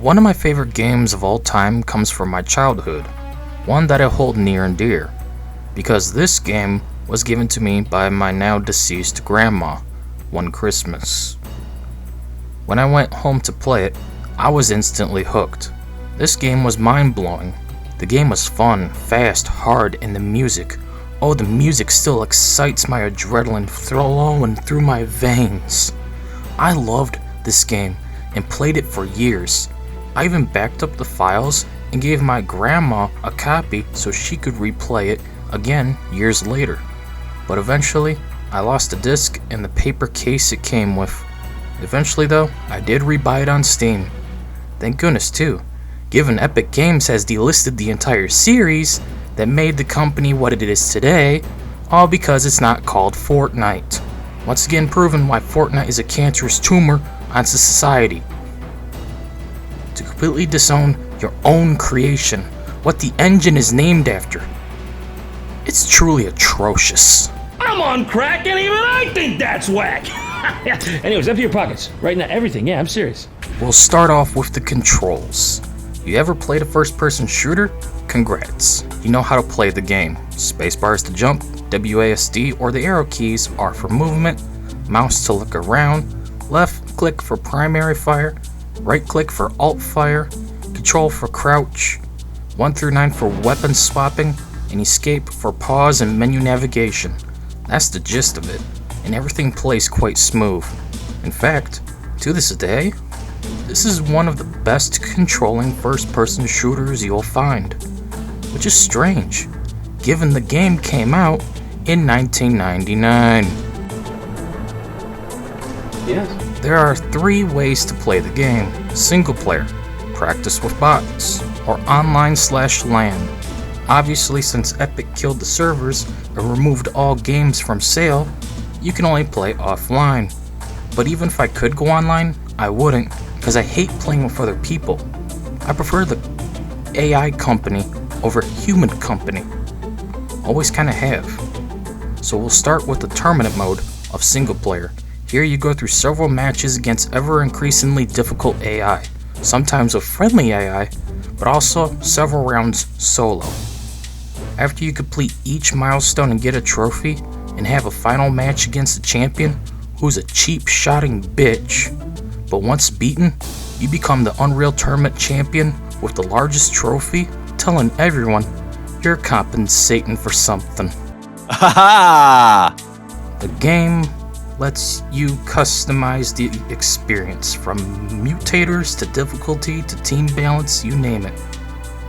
One of my favorite games of all time comes from my childhood, one that I hold near and dear, because this game was given to me by my now deceased grandma one Christmas. When I went home to play it, I was instantly hooked. This game was mind-blowing. The game was fun, fast, hard, and the music. Oh, the music still excites my adrenaline flowing through my veins. I loved this game and played it for years. I even backed up the files and gave my grandma a copy so she could replay it again years later. But eventually, I lost the disc and the paper case it came with. Eventually though, I did rebuy it on Steam. Thank goodness too, given Epic Games has delisted the entire series that made the company what it is today, all because it's not called Fortnite. Once again proving why Fortnite is a cancerous tumor on society. To completely disown your own creation, what the engine is named after. It's truly atrocious. I'm on crack and even I think that's whack. Anyways, empty your pockets. Right now, everything. Yeah, I'm serious. We'll start off with the controls. You ever played a first-person shooter? Congrats. You know how to play the game. Spacebar is to jump, WASD or the arrow keys are for movement, mouse to look around, left click for primary fire, right click for alt fire, control for crouch, 1 through 9 for weapon swapping, and escape for pause and menu navigation. That's the gist of it, and everything plays quite smooth. In fact, to this day, this is one of the best controlling first-person shooters you'll find, which is strange, given the game came out in 1999. Yes. There are 3 ways to play the game: single player, practice with bots, or online/LAN. Obviously, since Epic killed the servers and removed all games from sale, you can only play offline. But even if I could go online, I wouldn't, because I hate playing with other people. I prefer the AI company over human company. Always kinda have. So we'll start with the tournament mode of single player. Here you go through several matches against ever increasingly difficult AI, sometimes with friendly AI, but also several rounds solo. After you complete each milestone and get a trophy, and have a final match against a champion who's a cheap-shotting bitch, but once beaten, you become the Unreal Tournament champion with the largest trophy, telling everyone you're compensating for something. Ha The game lets you customize the experience, from mutators to difficulty to team balance, you name it.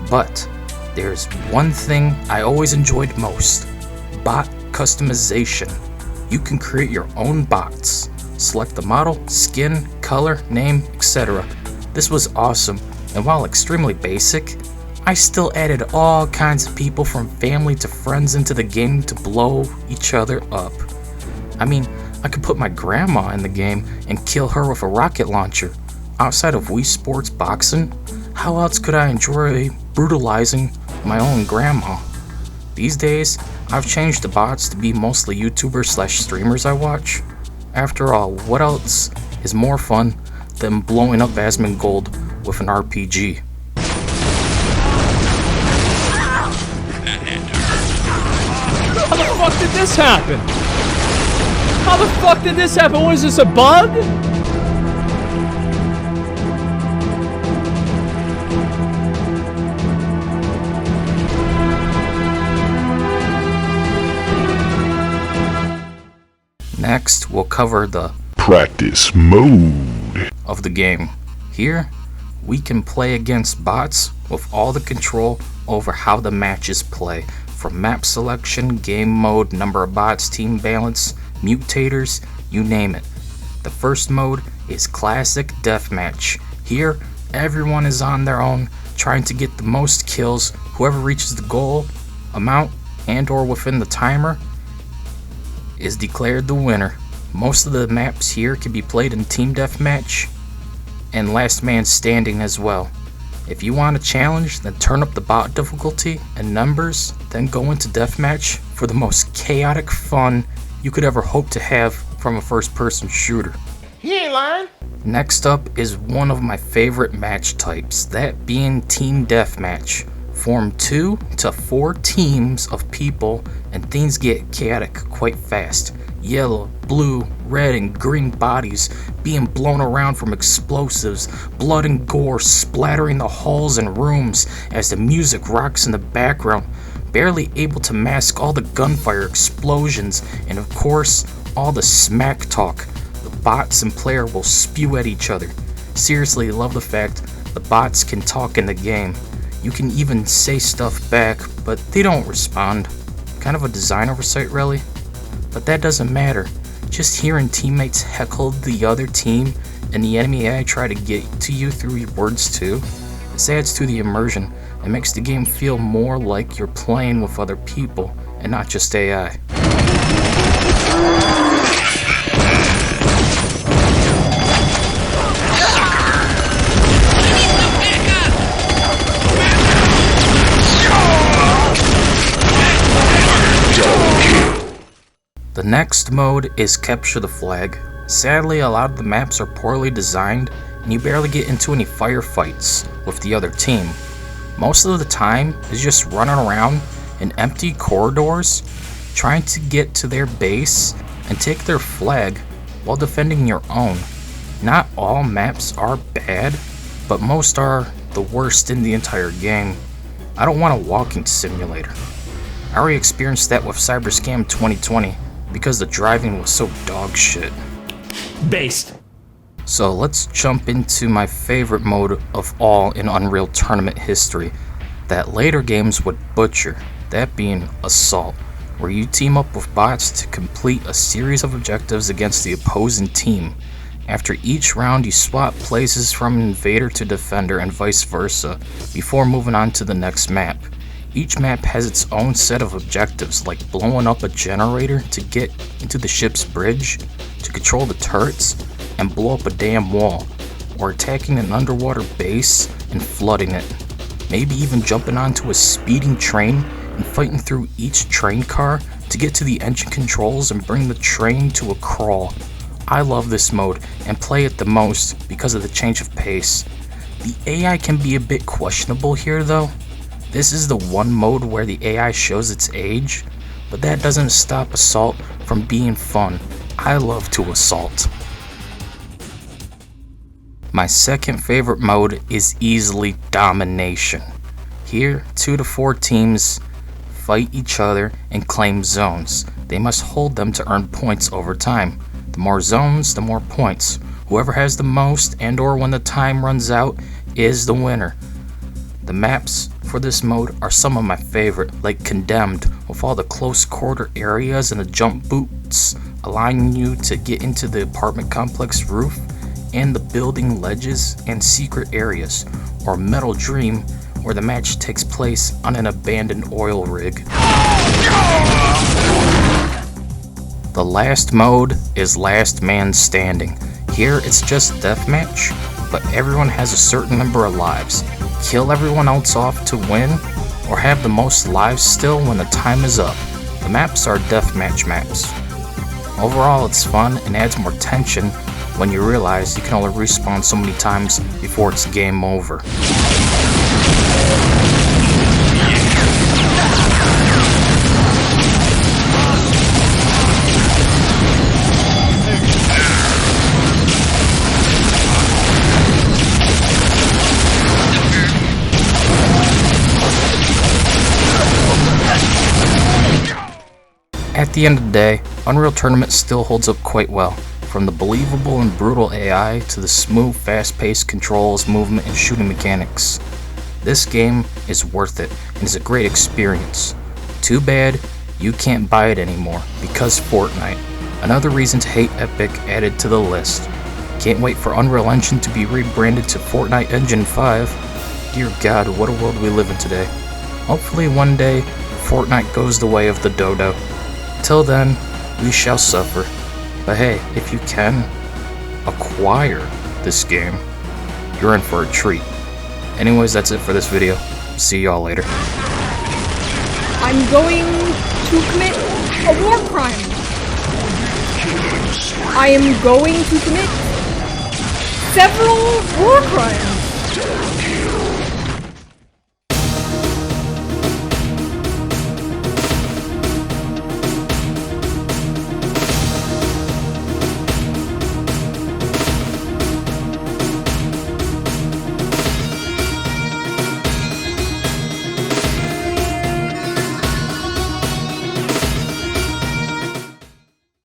But there's one thing I always enjoyed most: bot customization. You can create your own bots. Select the model, skin, color, name, etc. This was awesome, and while extremely basic, I still added all kinds of people from family to friends into the game to blow each other up. I mean, I could put my grandma in the game and kill her with a rocket launcher. Outside of Wii Sports boxing, how else could I enjoy brutalizing my own grandma? These days, I've changed the bots to be mostly YouTubers/streamers I watch. After all, what else is more fun than blowing up Asmongold with an RPG? How the fuck did this happen? How the fuck did this happen? What is this, a bug? Next, we'll cover the practice mode of the game. Here, we can play against bots with all the control over how the matches play, from map selection, game mode, number of bots, team balance, mutators, you name it. The first mode is classic Deathmatch. Here, everyone is on their own, trying to get the most kills. Whoever reaches the goal amount and or within the timer is declared the winner. Most of the maps here can be played in team deathmatch and last man standing as well. If you want a challenge, then turn up the bot difficulty and numbers, then go into deathmatch for the most chaotic fun you could ever hope to have from a first-person shooter. He ain't lying. Next up is one of my favorite match types, that being Team Deathmatch. Form 2 to 4 teams of people and things get chaotic quite fast. Yellow, blue, red, and green bodies being blown around from explosives, blood and gore splattering the halls and rooms as the music rocks in the background, barely able to mask all the gunfire explosions and of course all the smack talk the bots and player will spew at each other. Seriously, love the fact the bots can talk in the game. You can even say stuff back, but they don't respond. Kind of a design oversight, really. But that doesn't matter. Just hearing teammates heckle the other team and the enemy AI try to get to you through your words too, this adds to the immersion and makes the game feel more like you're playing with other people and not just AI. The next mode is Capture the Flag. Sadly, a lot of the maps are poorly designed and you barely get into any firefights with the other team. Most of the time is just running around in empty corridors trying to get to their base and take their flag while defending your own. Not all maps are bad, but most are the worst in the entire game. I don't want a walking simulator. I already experienced that with Cyberscam 2020 because the driving was so dog shit. Based. So let's jump into my favorite mode of all in Unreal Tournament history that later games would butcher, that being Assault, where you team up with bots to complete a series of objectives against the opposing team. After each round you swap places from invader to defender and vice versa before moving on to the next map. Each map has its own set of objectives, like blowing up a generator to get into the ship's bridge, to control the turrets, and blow up a damn wall, or attacking an underwater base and flooding it. Maybe even jumping onto a speeding train and fighting through each train car to get to the engine controls and bring the train to a crawl. I love this mode and play it the most because of the change of pace. The AI can be a bit questionable here though. This is the one mode where the AI shows its age, but that doesn't stop Assault from being fun. I love to assault. My second favorite mode is easily Domination. Here, 2 to 4 teams fight each other and claim zones. They must hold them to earn points over time. The more zones, the more points. Whoever has the most and or when the time runs out is the winner. The maps for this mode are some of my favorite, like Condemned, with all the close quarter areas and the jump boots allowing you to get into the apartment complex roof and the building ledges and secret areas, or Metal Dream, where the match takes place on an abandoned oil rig. The last mode is Last Man Standing. Here it's just Deathmatch, but everyone has a certain number of lives. Kill everyone else off to win, or have the most lives still when the time is up. The maps are Deathmatch maps. Overall, it's fun and adds more tension when you realize you can only respawn so many times before it's game over. At the end of the day, Unreal Tournament still holds up quite well. From the believable and brutal AI to the smooth, fast-paced controls, movement, and shooting mechanics. This game is worth it and is a great experience. Too bad you can't buy it anymore because Fortnite. Another reason to hate Epic added to the list. Can't wait for Unreal Engine to be rebranded to Fortnite Engine 5. Dear God, what a world we live in today. Hopefully one day, Fortnite goes the way of the dodo. Till then, we shall suffer. But hey, if you can acquire this game, you're in for a treat. Anyways, that's it for this video. See y'all later. I'm going to commit a war crime. I am going to commit several war crimes.